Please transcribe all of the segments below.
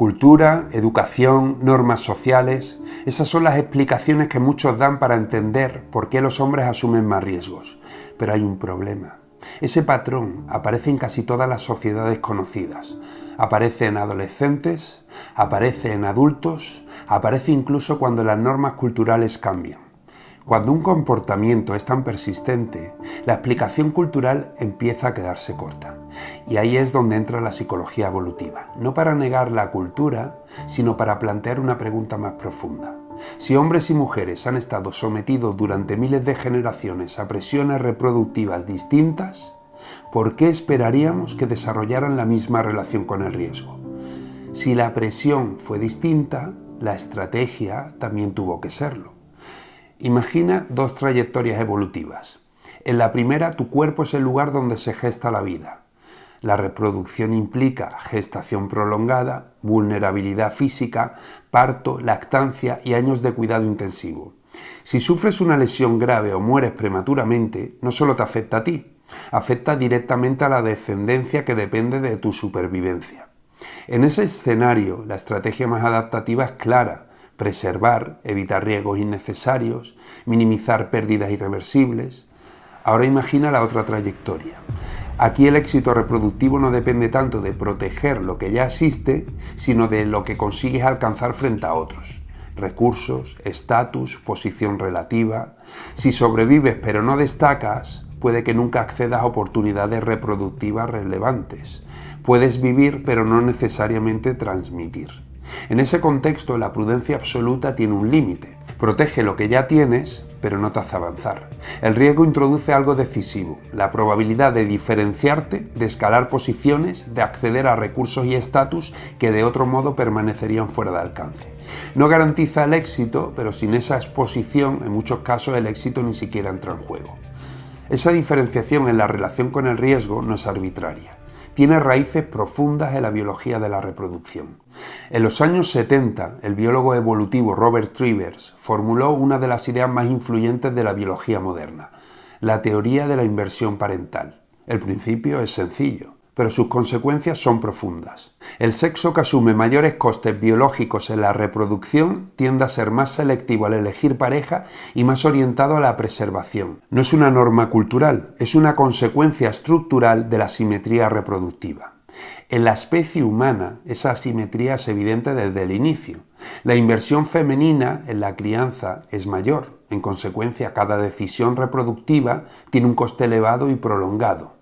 Cultura, educación, normas sociales, esas son las explicaciones que muchos dan para entender por qué los hombres asumen más riesgos. Pero hay un problema. Ese patrón aparece en casi todas las sociedades conocidas. Aparece en adolescentes, aparece en adultos, aparece incluso cuando las normas culturales cambian. Cuando un comportamiento es tan persistente, la explicación cultural empieza a quedarse corta. Y ahí es donde entra la psicología evolutiva, no para negar la cultura, sino para plantear una pregunta más profunda. Si hombres y mujeres han estado sometidos durante miles de generaciones a presiones reproductivas distintas, ¿por qué esperaríamos que desarrollaran la misma relación con el riesgo? Si la presión fue distinta, la estrategia también tuvo que serlo. Imagina dos trayectorias evolutivas. En la primera, tu cuerpo es el lugar donde se gesta la vida. La reproducción implica gestación prolongada, vulnerabilidad física, parto, lactancia y años de cuidado intensivo. Si sufres una lesión grave o mueres prematuramente, no solo te afecta a ti, afecta directamente a la descendencia que depende de tu supervivencia. En ese escenario, la estrategia más adaptativa es clara: preservar, evitar riesgos innecesarios, minimizar pérdidas irreversibles. Ahora imagina la otra trayectoria. Aquí el éxito reproductivo no depende tanto de proteger lo que ya existe, sino de lo que consigues alcanzar frente a otros. Recursos, estatus, posición relativa. Si sobrevives pero no destacas, puede que nunca accedas a oportunidades reproductivas relevantes. Puedes vivir pero no necesariamente transmitir. En ese contexto, la prudencia absoluta tiene un límite. Protege lo que ya tienes, pero no te hace avanzar. El riesgo introduce algo decisivo: la probabilidad de diferenciarte, de escalar posiciones, de acceder a recursos y estatus que de otro modo permanecerían fuera de alcance. No garantiza el éxito, pero sin esa exposición, en muchos casos el éxito ni siquiera entra en juego. Esa diferenciación en la relación con el riesgo no es arbitraria. Tiene raíces profundas en la biología de la reproducción. En los años 70, el biólogo evolutivo Robert Trivers formuló una de las ideas más influyentes de la biología moderna: la teoría de la inversión parental. El principio es sencillo, pero sus consecuencias son profundas. El sexo que asume mayores costes biológicos en la reproducción tiende a ser más selectivo al elegir pareja y más orientado a la preservación. No es una norma cultural, es una consecuencia estructural de la asimetría reproductiva. En la especie humana, esa asimetría es evidente desde el inicio. La inversión femenina en la crianza es mayor. En consecuencia, cada decisión reproductiva tiene un coste elevado y prolongado.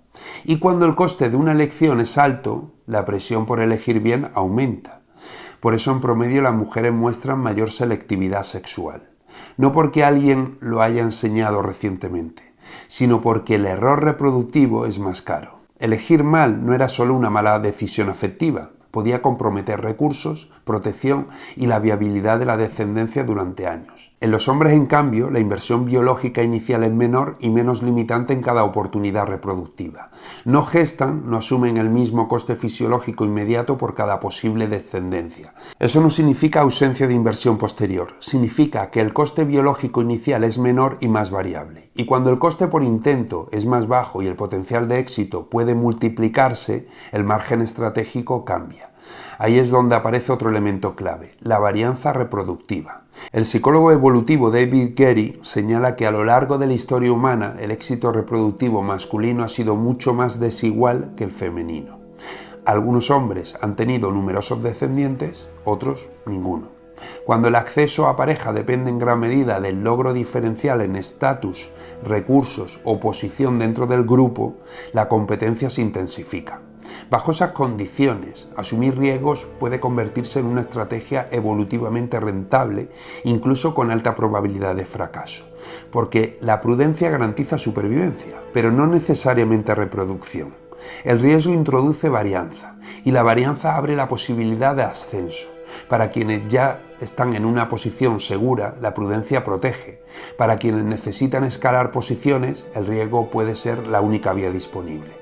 Y cuando el coste de una elección es alto, la presión por elegir bien aumenta. Por eso en promedio las mujeres muestran mayor selectividad sexual. No porque alguien lo haya enseñado recientemente, sino porque el error reproductivo es más caro. Elegir mal no era solo una mala decisión afectiva, podía comprometer recursos, protección y la viabilidad de la descendencia durante años. En los hombres, en cambio, la inversión biológica inicial es menor y menos limitante en cada oportunidad reproductiva. No gestan, no asumen el mismo coste fisiológico inmediato por cada posible descendencia. Eso no significa ausencia de inversión posterior, significa que el coste biológico inicial es menor y más variable. Y cuando el coste por intento es más bajo y el potencial de éxito puede multiplicarse, el margen estratégico cambia. Ahí es donde aparece otro elemento clave: la varianza reproductiva. El psicólogo evolutivo David Gerry señala que a lo largo de la historia humana el éxito reproductivo masculino ha sido mucho más desigual que el femenino. Algunos hombres han tenido numerosos descendientes, otros ninguno. Cuando el acceso a pareja depende en gran medida del logro diferencial en estatus, recursos o posición dentro del grupo, la competencia se intensifica. Bajo esas condiciones, asumir riesgos puede convertirse en una estrategia evolutivamente rentable, incluso con alta probabilidad de fracaso, porque la prudencia garantiza supervivencia, pero no necesariamente reproducción. El riesgo introduce varianza, y la varianza abre la posibilidad de ascenso. Para quienes ya están en una posición segura, la prudencia protege. Para quienes necesitan escalar posiciones, el riesgo puede ser la única vía disponible.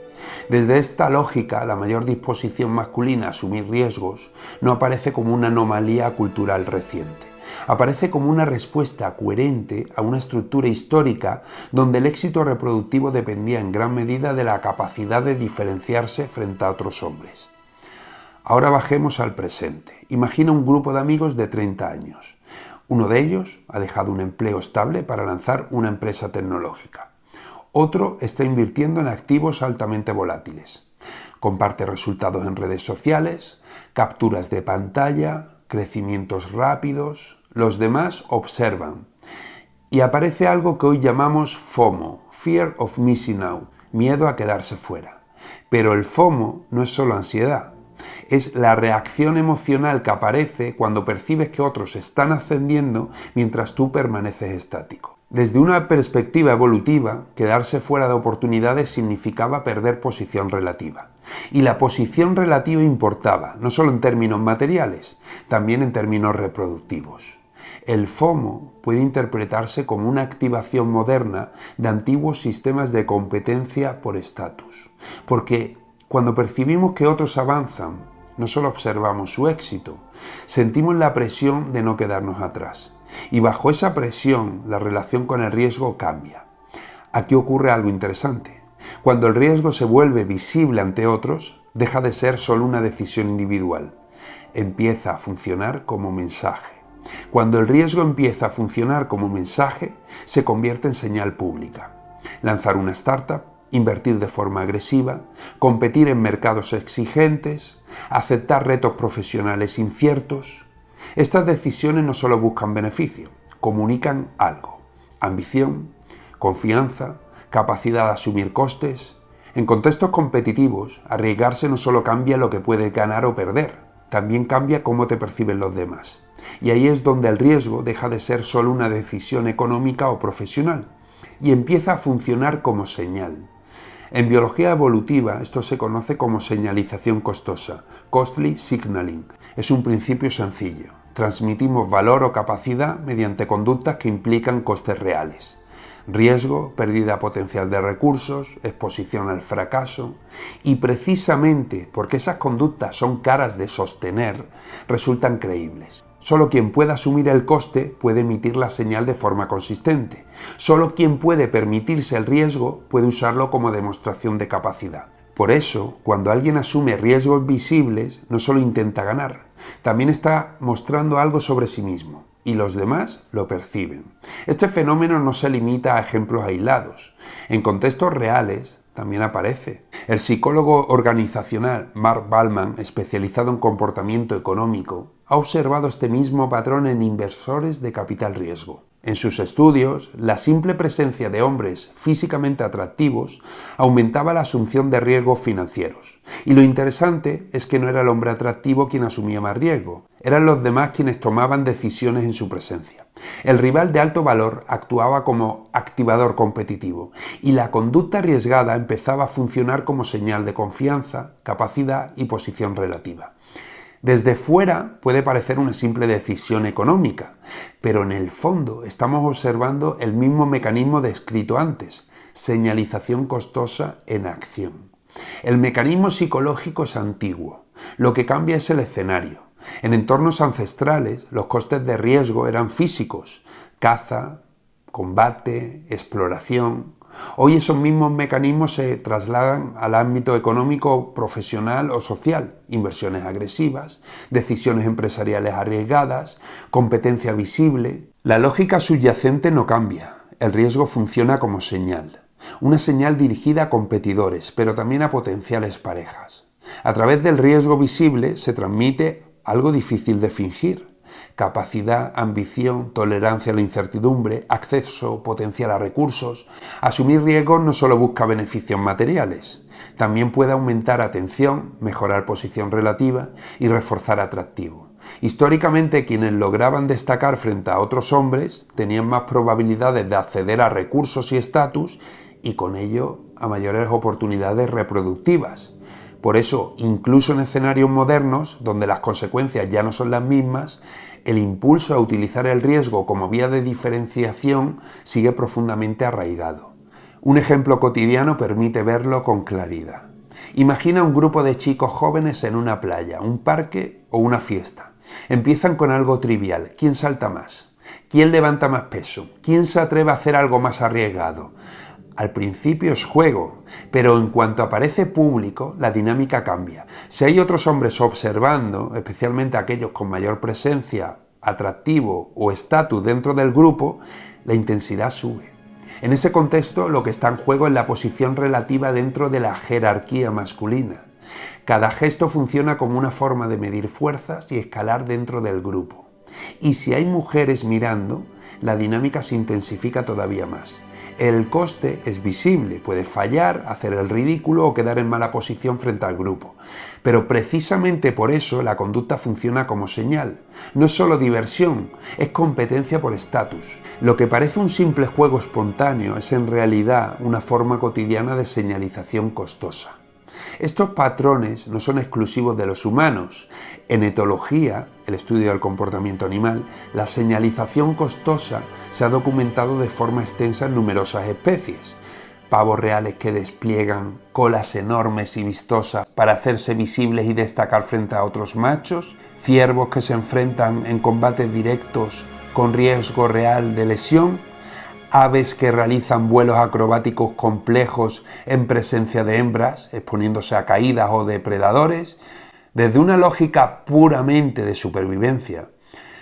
Desde esta lógica, la mayor disposición masculina a asumir riesgos no aparece como una anomalía cultural reciente. Aparece como una respuesta coherente a una estructura histórica donde el éxito reproductivo dependía en gran medida de la capacidad de diferenciarse frente a otros hombres. Ahora bajemos al presente. Imagina un grupo de amigos de 30 años. Uno de ellos ha dejado un empleo estable para lanzar una empresa tecnológica. Otro está invirtiendo en activos altamente volátiles. Comparte resultados en redes sociales, capturas de pantalla, crecimientos rápidos. Los demás observan. Y aparece algo que hoy llamamos FOMO, Fear of Missing Out, miedo a quedarse fuera. Pero el FOMO no es solo ansiedad. Es la reacción emocional que aparece cuando percibes que otros están ascendiendo mientras tú permaneces estático. Desde una perspectiva evolutiva, quedarse fuera de oportunidades significaba perder posición relativa. Y la posición relativa importaba, no solo en términos materiales, también en términos reproductivos. El FOMO puede interpretarse como una activación moderna de antiguos sistemas de competencia por estatus, porque cuando percibimos que otros avanzan, no solo observamos su éxito, sentimos la presión de no quedarnos atrás. Y bajo esa presión, la relación con el riesgo cambia. Aquí ocurre algo interesante. Cuando el riesgo se vuelve visible ante otros, deja de ser solo una decisión individual. Empieza a funcionar como mensaje. Cuando el riesgo empieza a funcionar como mensaje, se convierte en señal pública. Lanzar una startup, invertir de forma agresiva, competir en mercados exigentes, aceptar retos profesionales inciertos. Estas decisiones no solo buscan beneficio, comunican algo: ambición, confianza, capacidad de asumir costes. En contextos competitivos, arriesgarse no solo cambia lo que puedes ganar o perder, también cambia cómo te perciben los demás. Y ahí es donde el riesgo deja de ser solo una decisión económica o profesional y empieza a funcionar como señal. En biología evolutiva esto se conoce como señalización costosa, costly signaling. Es un principio sencillo. Transmitimos valor o capacidad mediante conductas que implican costes reales. Riesgo, pérdida potencial de recursos, exposición al fracaso. Y precisamente porque esas conductas son caras de sostener, resultan creíbles. Solo quien pueda asumir el coste puede emitir la señal de forma consistente. Solo quien puede permitirse el riesgo puede usarlo como demostración de capacidad. Por eso, cuando alguien asume riesgos visibles, no solo intenta ganar, también está mostrando algo sobre sí mismo, y los demás lo perciben. Este fenómeno no se limita a ejemplos aislados. En contextos reales también aparece. El psicólogo organizacional Mark Ballman, especializado en comportamiento económico, ha observado este mismo patrón en inversores de capital riesgo. En sus estudios, la simple presencia de hombres físicamente atractivos aumentaba la asunción de riesgos financieros. Y lo interesante es que no era el hombre atractivo quien asumía más riesgo, eran los demás quienes tomaban decisiones en su presencia. El rival de alto valor actuaba como activador competitivo y la conducta arriesgada empezaba a funcionar como señal de confianza, capacidad y posición relativa. Desde fuera puede parecer una simple decisión económica, pero en el fondo estamos observando el mismo mecanismo descrito antes: señalización costosa en acción. El mecanismo psicológico es antiguo, lo que cambia es el escenario. En entornos ancestrales, los costes de riesgo eran físicos: caza, combate, exploración. Hoy esos mismos mecanismos se trasladan al ámbito económico, profesional o social: inversiones agresivas, decisiones empresariales arriesgadas, competencia visible. La lógica subyacente no cambia. El riesgo funciona como señal. Una señal dirigida a competidores, pero también a potenciales parejas. A través del riesgo visible se transmite algo difícil de fingir: capacidad, ambición, tolerancia a la incertidumbre, acceso potencial a recursos. Asumir riesgos no solo busca beneficios materiales, también puede aumentar atención, mejorar posición relativa y reforzar atractivo. Históricamente, quienes lograban destacar frente a otros hombres tenían más probabilidades de acceder a recursos y estatus y con ello a mayores oportunidades reproductivas. Por eso, incluso en escenarios modernos, donde las consecuencias ya no son las mismas, el impulso a utilizar el riesgo como vía de diferenciación sigue profundamente arraigado. Un ejemplo cotidiano permite verlo con claridad. Imagina un grupo de chicos jóvenes en una playa, un parque o una fiesta. Empiezan con algo trivial: ¿quién salta más? ¿Quién levanta más peso? ¿Quién se atreve a hacer algo más arriesgado? Al principio es juego, pero en cuanto aparece público, la dinámica cambia. Si hay otros hombres observando, especialmente aquellos con mayor presencia, atractivo o estatus dentro del grupo, la intensidad sube. En ese contexto, lo que está en juego es la posición relativa dentro de la jerarquía masculina. Cada gesto funciona como una forma de medir fuerzas y escalar dentro del grupo. Y si hay mujeres mirando, la dinámica se intensifica todavía más. El coste es visible, puede fallar, hacer el ridículo o quedar en mala posición frente al grupo. Pero precisamente por eso la conducta funciona como señal. No es solo diversión, es competencia por estatus. Lo que parece un simple juego espontáneo es en realidad una forma cotidiana de señalización costosa. Estos patrones no son exclusivos de los humanos. En etología, el estudio del comportamiento animal, la señalización costosa se ha documentado de forma extensa en numerosas especies. Pavos reales que despliegan colas enormes y vistosas para hacerse visibles y destacar frente a otros machos, ciervos que se enfrentan en combates directos con riesgo real de lesión, aves que realizan vuelos acrobáticos complejos en presencia de hembras, exponiéndose a caídas o depredadores, desde una lógica puramente de supervivencia.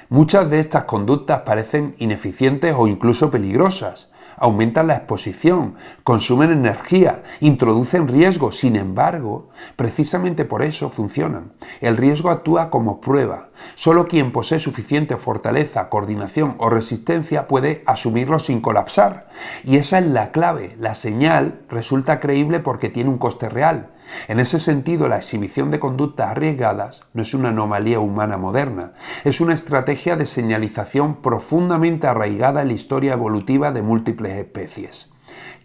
Muchas de estas conductas parecen ineficientes o incluso peligrosas. Aumentan la exposición, consumen energía, introducen riesgo. Sin embargo, precisamente por eso funcionan. El riesgo actúa como prueba. Solo quien posee suficiente fortaleza, coordinación o resistencia puede asumirlo sin colapsar. Y esa es la clave. La señal resulta creíble porque tiene un coste real. En ese sentido, la exhibición de conductas arriesgadas no es una anomalía humana moderna, es una estrategia de señalización profundamente arraigada en la historia evolutiva de múltiples especies.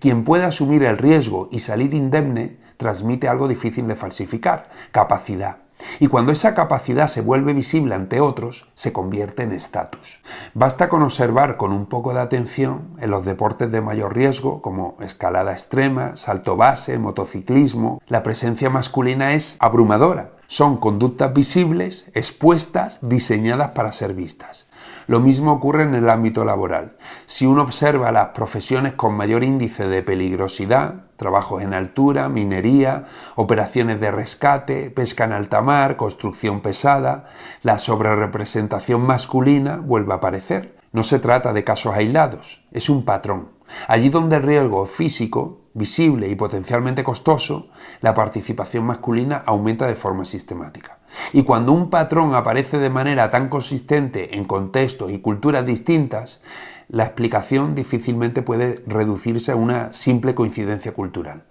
Quien puede asumir el riesgo y salir indemne transmite algo difícil de falsificar: capacidad. Y cuando esa capacidad se vuelve visible ante otros, se convierte en estatus. Basta con observar con un poco de atención en los deportes de mayor riesgo, como escalada extrema, salto base, motociclismo. La presencia masculina es abrumadora. Son conductas visibles, expuestas, diseñadas para ser vistas. Lo mismo ocurre en el ámbito laboral. Si uno observa las profesiones con mayor índice de peligrosidad, trabajos en altura, minería, operaciones de rescate, pesca en alta mar, construcción pesada, la sobrerepresentación masculina vuelve a aparecer. No se trata de casos aislados, es un patrón. Allí donde el riesgo es físico, visible y potencialmente costoso, la participación masculina aumenta de forma sistemática. Y cuando un patrón aparece de manera tan consistente en contextos y culturas distintas, la explicación difícilmente puede reducirse a una simple coincidencia cultural.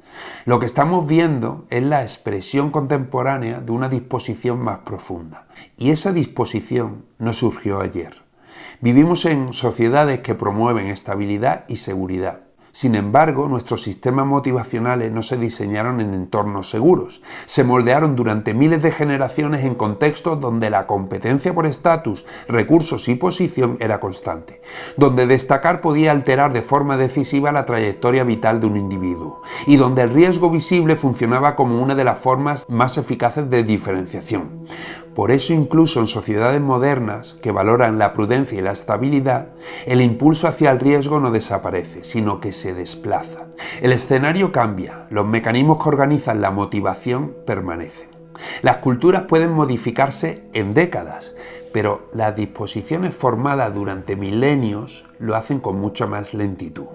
Lo que estamos viendo es la expresión contemporánea de una disposición más profunda. Y esa disposición no surgió ayer. Vivimos en sociedades que promueven estabilidad y seguridad. Sin embargo, nuestros sistemas motivacionales no se diseñaron en entornos seguros. Se moldearon durante miles de generaciones en contextos donde la competencia por estatus, recursos y posición era constante, donde destacar podía alterar de forma decisiva la trayectoria vital de un individuo y donde el riesgo visible funcionaba como una de las formas más eficaces de diferenciación. Por eso, incluso en sociedades modernas que valoran la prudencia y la estabilidad, el impulso hacia el riesgo no desaparece, sino que se desplaza. El escenario cambia, los mecanismos que organizan la motivación permanecen. Las culturas pueden modificarse en décadas, pero las disposiciones formadas durante milenios lo hacen con mucha más lentitud.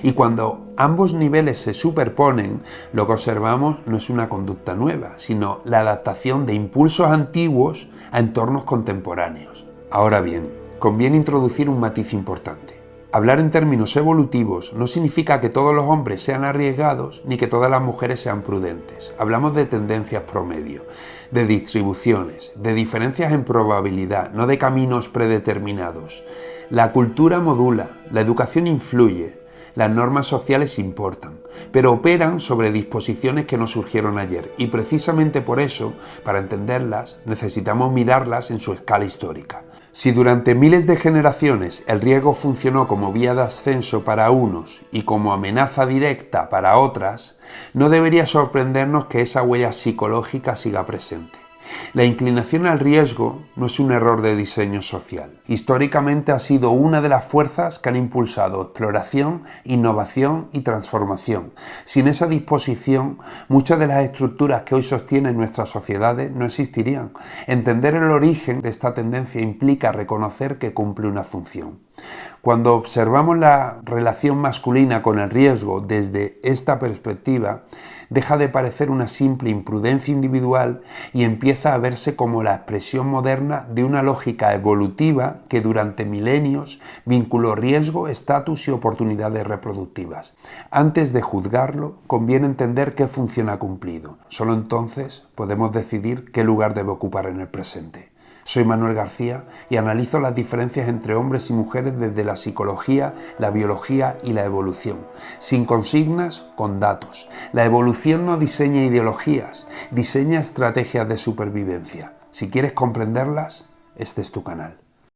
Y cuando ambos niveles se superponen, lo que observamos no es una conducta nueva, sino la adaptación de impulsos antiguos a entornos contemporáneos. Ahora bien, conviene introducir un matiz importante. Hablar en términos evolutivos no significa que todos los hombres sean arriesgados ni que todas las mujeres sean prudentes. Hablamos de tendencias promedio, de distribuciones, de diferencias en probabilidad, no de caminos predeterminados. La cultura modula, la educación influye, las normas sociales importan, pero operan sobre disposiciones que no surgieron ayer y precisamente por eso, para entenderlas, necesitamos mirarlas en su escala histórica. Si durante miles de generaciones el riesgo funcionó como vía de ascenso para unos y como amenaza directa para otras, no debería sorprendernos que esa huella psicológica siga presente. La inclinación al riesgo no es un error de diseño social. Históricamente ha sido una de las fuerzas que han impulsado exploración, innovación y transformación. Sin esa disposición, muchas de las estructuras que hoy sostienen nuestras sociedades no existirían. Entender el origen de esta tendencia implica reconocer que cumple una función. Cuando observamos la relación masculina con el riesgo desde esta perspectiva, deja de parecer una simple imprudencia individual y empieza a verse como la expresión moderna de una lógica evolutiva que durante milenios vinculó riesgo, estatus y oportunidades reproductivas. Antes de juzgarlo, conviene entender qué función ha cumplido. Solo entonces podemos decidir qué lugar debe ocupar en el presente. Soy Manuel García y analizo las diferencias entre hombres y mujeres desde la psicología, la biología y la evolución, sin consignas, con datos. La evolución no diseña ideologías, diseña estrategias de supervivencia. Si quieres comprenderlas, este es tu canal.